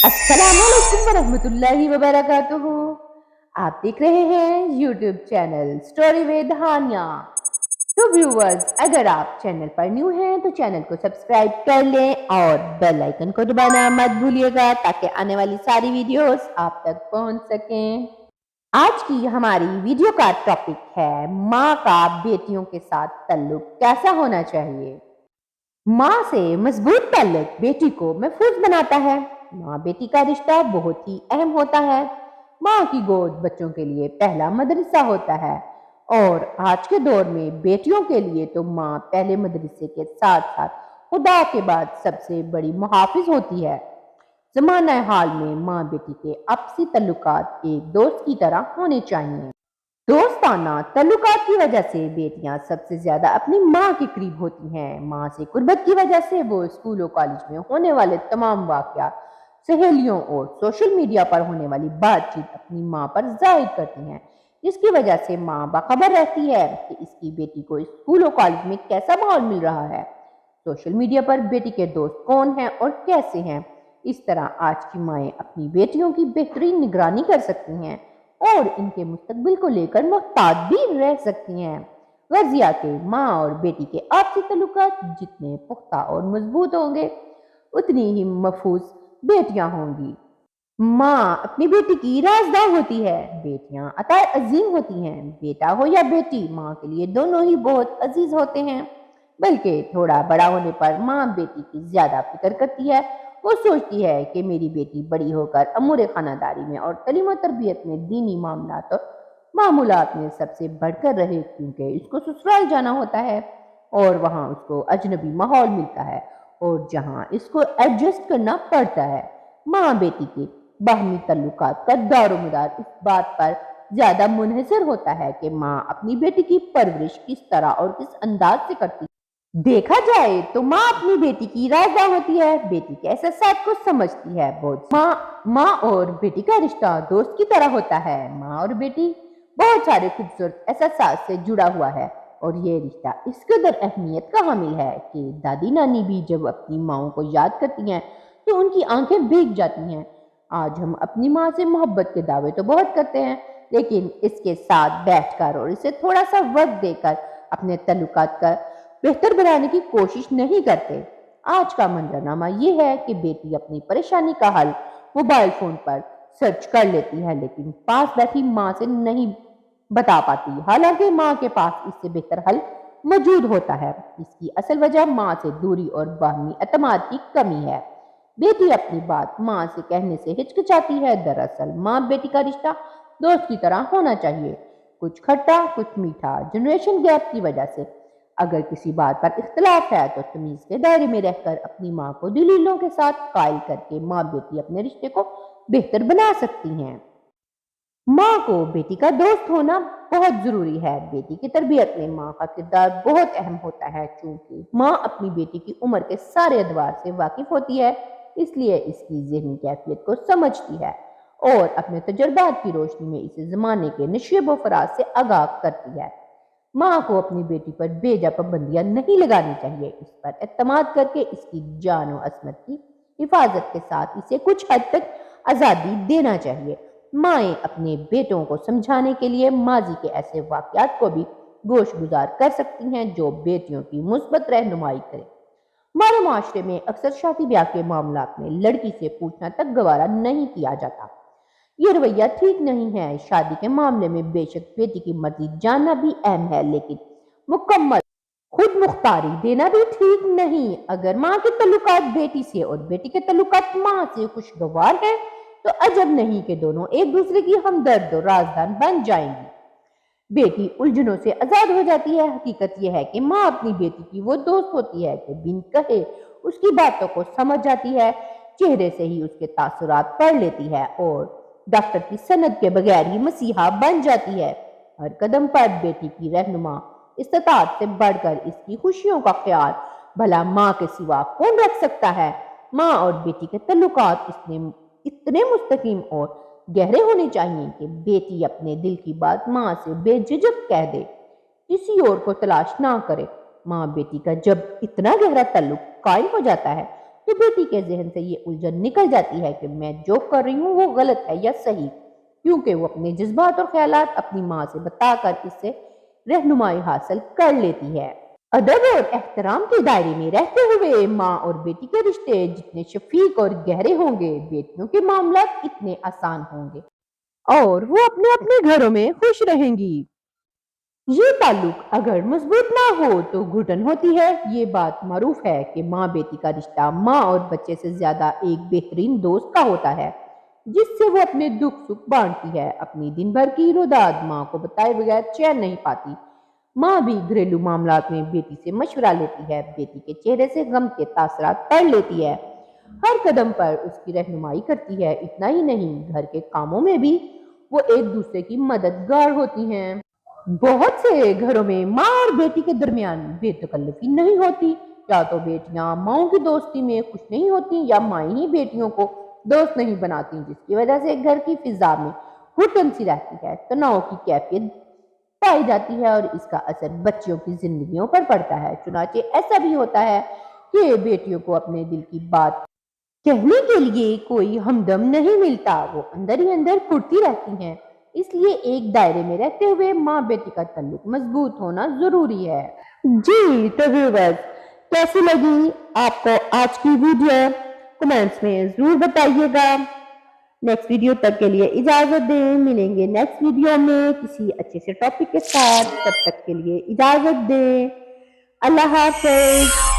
अस्सलाम वालेकुम वरहमतुल्लाहि वबरकातुहू। आप देख रहे हैं यूट्यूब चैनल स्टोरी विद हानिया। तो व्यूवर्स, अगर आप चैनल पर न्यू हैं तो चैनल को सब्सक्राइब कर लें और बेल आइकन को दबाना मत भूलिएगा ताकि आने वाली सारी वीडियोस आप तक पहुंच सकें। आज की हमारी वीडियो का टॉपिक है माँ का बेटियों के साथ ताल्लुक कैसा होना चाहिए। माँ से मजबूत ताल्लुक बेटी को महफूज बनाता है। माँ बेटी का रिश्ता बहुत ही अहम होता है। माँ की गोद बच्चों के लिए पहला मदरसा होता है और आज के दौर में बेटियों के लिए तो माँ पहले मदरसे के साथ साथ खुदा के बाद सबसे बड़ी मुहाफिज होती है। जमाना हाल में माँ बेटी के आपसी तल्लुकात एक दोस्त की तरह होने चाहिए। दोस्ताना तल्लुकात की वजह से बेटियां सबसे ज्यादा अपनी माँ के करीब होती हैं। माँ से कुर्बत की वजह से वो स्कूलों कॉलेज में होने वाले तमाम वाकया, सहेलियों और सोशल मीडिया पर होने वाली बातचीत अपनी माँ पर जाहिर करती हैं, जिसकी वजह से माँ बाखबर रहती है कि इसकी बेटी को स्कूलों कॉलेज में कैसा माहौल मिल रहा है, सोशल मीडिया पर बेटी के दोस्त कौन हैं और कैसे हैं। इस तरह आज की माएँ अपनी बेटियों की बेहतरीन निगरानी कर सकती हैं और इनके मुस्तकबिल को लेकर मुहतात भी रह सकती हैं। वजिया के माँ और बेटी के आपसी ताल्लुकात जितने पुख्ता और मजबूत होंगे, उतनी ही महफूज बेटियां होंगी। माँ अपनी बेटी की राजदार होती है। बेटियां अताए अजीम होती हैं। बेटा हो या बेटी, माँ के लिए दोनों ही बहुत अजीज होते हैं। बल्कि थोड़ा बड़ा होने पर माँ बेटी की ज्यादा फिक्र करती है। वो सोचती है कि मेरी बेटी बड़ी होकर अमूर खानादारी में और तलीम और तरबियत में, दीनी मामलात और मामूलात में सबसे बढ़कर रहे, क्योंकि इसको ससुराल जाना होता है और वहाँ उसको अजनबी माहौल मिलता है और जहाँ इसको एडजस्ट करना पड़ता है। माँ बेटी के बाहमी तल्लुकात का दारोमदार इस बात पर ज्यादा मुनहसर होता है कि माँ अपनी बेटी की परवरिश किस तरह और किस अंदाज से करती है। देखा जाए तो माँ अपनी बेटी की राजदार होती है, बेटी के एहसास को समझती है। बहुत माँ और बेटी का रिश्ता दोस्त की तरह होता है। माँ और बेटी बहुत सारे खूबसूरत एहसास से जुड़ा हुआ है और ये रिश्ता इस कदर अहमियत का हामिल है कि दादी नानी भी जब अपनी माओ को याद करती हैं तो उनकी आंखें भीग जाती हैं। आज हम अपनी माँ से मोहब्बत के दावे तो बहुत करते हैं, लेकिन इसके साथ बैठकर और इसे थोड़ा सा वक्त देकर अपने तल्लुकात का बेहतर बनाने की कोशिश नहीं करते। आज का मंजरनामा ये है कि बेटी अपनी परेशानी का हल मोबाइल फोन पर सर्च कर लेती है, लेकिन पास बैठी माँ से नहीं बता पाती, हालांकि माँ के पास इससे बेहतर हल मौजूद होता है। इसकी असल वजह माँ से दूरी और बाहमी एतमाद की कमी है। बेटी अपनी बात माँ से कहने से हिचकिचाती है। दरअसल माँ बेटी का रिश्ता दोस्त की तरह होना चाहिए, कुछ खट्टा कुछ मीठा। जनरेशन गैप की वजह से अगर किसी बात पर इख्तलाफ है तो तमीज के दायरे में रहकर अपनी माँ को दलीलों के साथ कायल करके माँ बेटी अपने रिश्ते को बेहतर बना सकती हैं। माँ को बेटी का दोस्त होना बहुत जरूरी है। बेटी की तरबियत में माँ का किरदार बहुत अहम होता है। चूंकि माँ अपनी बेटी की उम्र के सारे अदवार से वाकिफ होती है, इसलिए इसकी ज़हनी कैफियत को समझती है और अपने तजुर्बात की रोशनी में इसे ज़माने के नशेब व फराज से आगाह करती है। माँ को अपनी बेटी पर बेजा पाबंदियां नहीं लगानी चाहिए। इस पर एतमाद करके इसकी जान और असमत की हिफाजत के साथ इसे कुछ हद तक आज़ादी देना चाहिए। माएँ अपने बेटों को समझाने के लिए माजी के ऐसे वाक़यात को भी गोश गुजार कर सकती हैं जो बेटियों की मुस्बत रहनुमाई करें। हमारे माशरे में अक्सर शादी ब्याह के मामलात में लड़की से पूछना तक गवारा नहीं किया जाता। ये रवैया ठीक नहीं है। शादी के मामले में बेशक बेटी की मर्जी जानना भी अहम है, लेकिन मुकम्मल खुद मुख्तारी देना भी ठीक नहीं। अगर माँ के तल्लुकात बेटी से और बेटी के तल्लुकात माँ से खुशगवार हैं तो अजब नहीं कि दोनों एक दूसरे की हमदर्द और राजदान बन जाएंगी। बेटी उलझनों से आजाद हो जाती है। हकीकत यह है कि माँ अपनी बेटी की वो दोस्त होती है कि बिन कहे उसकी बातों को समझ जाती है, चेहरे से ही उसके तासुरात पढ़ लेती है और डॉक्टर की सनद के बगैर ही मसीहा बन जाती है। हर कदम पर बेटी की रहनुमा इस्तात से बढ़कर इसकी खुशियों का ख्याल भला माँ के सिवा कौन रख सकता है। माँ और बेटी के तल्लुकात इतने मुस्तकीम और गहरे होने चाहिए कि बेटी अपने दिल की बात माँ से बेझिझक कह दे, किसी और को तलाश ना करे। माँ बेटी का जब इतना गहरा ताल्लुक कायम हो जाता है تو بیٹی کے ذہن سے یہ الجھن نکل جاتی ہے کہ میں جو کر رہی ہوں وہ غلط ہے یا صحیح، کیونکہ وہ اپنے جذبات اور خیالات اپنی ماں سے بتا کر اس سے رہنمائی حاصل کر لیتی ہے۔ ادب اور احترام کے دائرے میں رہتے ہوئے ماں اور بیٹی کے رشتے جتنے شفیق اور گہرے ہوں گے، بیٹیوں کے معاملات اتنے آسان ہوں گے اور وہ اپنے اپنے گھروں میں خوش رہیں گی۔ یہ تعلق اگر مضبوط نہ ہو تو گھٹن ہوتی ہے۔ یہ بات معروف ہے کہ ماں بیٹی کا رشتہ ماں اور بچے سے زیادہ ایک بہترین دوست کا ہوتا ہے، جس سے وہ اپنے دکھ سکھ بانٹتی ہے۔ اپنی دن بھر کی روداد ماں کو بتائے بغیر چین نہیں پاتی۔ ماں بھی گھریلو معاملات میں بیٹی سے مشورہ لیتی ہے، بیٹی کے چہرے سے غم کے تاثرات پڑھ لیتی ہے، ہر قدم پر اس کی رہنمائی کرتی ہے۔ اتنا ہی نہیں، گھر کے کاموں میں بھی وہ ایک دوسرے کی مددگار ہوتی ہیں۔ بہت سے گھروں میں ماں اور بیٹی کے درمیان بے تکلفی نہیں ہوتی، یا تو بیٹیاں ماؤں کی دوستی میں خوش نہیں ہوتی یا مائیں ہی بیٹیوں کو دوست نہیں بناتی، جس کی وجہ سے گھر کی فضا میں گھٹن سی رہتی ہے، تناؤ کی کیفیت پائی جاتی ہے اور اس کا اثر بچیوں کی زندگیوں پر پڑتا ہے۔ چنانچہ ایسا بھی ہوتا ہے کہ بیٹیوں کو اپنے دل کی بات کہنے کے لیے کوئی ہمدم نہیں ملتا، وہ اندر ہی اندر کھٹتی رہتی ہیں۔ اس لیے ایک دائرے میں رہتے ہوئے ماں بیٹی کا تعلق مضبوط ہونا ضروری ہے۔ جی تو ویورز، کیسی لگی آپ کو آج کی ویڈیو؟ کمنٹس میں ضرور بتائیے گا۔ نیکسٹ ویڈیو تک کے لیے اجازت دیں، ملیں گے نیکسٹ ویڈیو میں کسی اچھے سے ٹاپک کے ساتھ، تب تک کے لیے اجازت دیں۔ اللہ حافظ۔